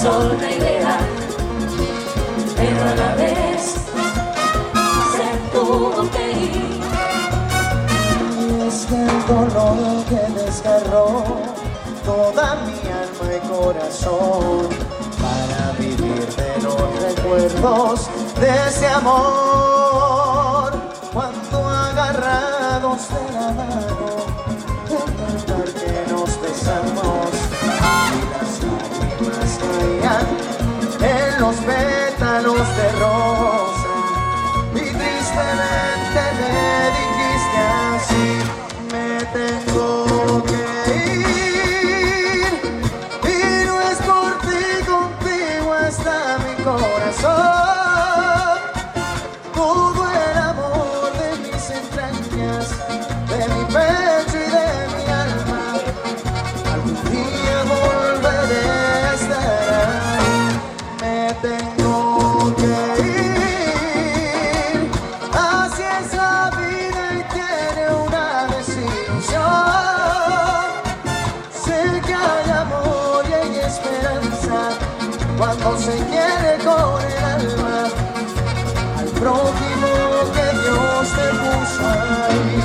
persona ideal, pero a la vez se tuvo que ir. Y es que el dolor que desgarró toda mi alma y corazón, para vivir de los recuerdos de ese amor, cuando agarrados de la mano en el parque nos besamos y las lágrimas caían en los pétalos de rosa, y tristemente me dijiste así: me tengo que ir, y no es por ti, contigo está mi corazón. Todo el amor de mis entrañas, de mi pecho y de mi alma, algún día volveré a estar ahí. Me tengo que ir, así es la vida y tiene una desilusión. Sé que hay amor y hay esperanza cuando se quiere con el alma al prójimo que Dios te puso ahí.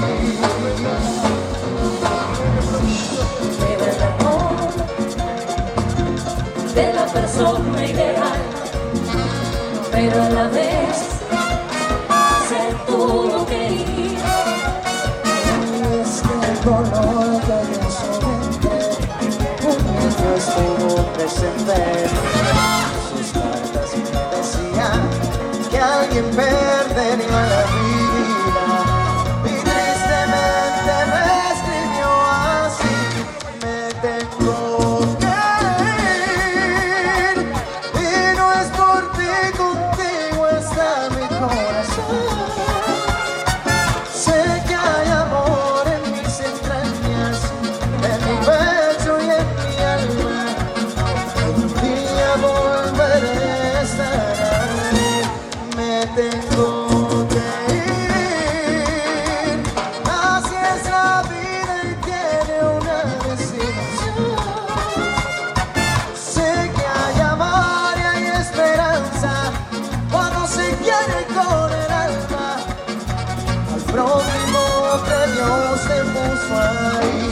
Era el amor de la persona ideal, pero a la vez se tuvo que ir. Y es que el dolor que yo sobrevivir, un niño estuvo presente. Sus cartas me decían que alguien perdería la vida, y tristemente me escribió así: me tengo que ir, y no es por ti, contigo está mi corazón. Sé que hay amor en mis entrañas, en mi pecho y en mi alma, algún día volveré a estar ahí. Me tengo que ir, así es la vida y tiene una desilusión. Sé que hay amor y hay esperanza cuando se quiere con el alma al prójimo que Dios te puso ahí.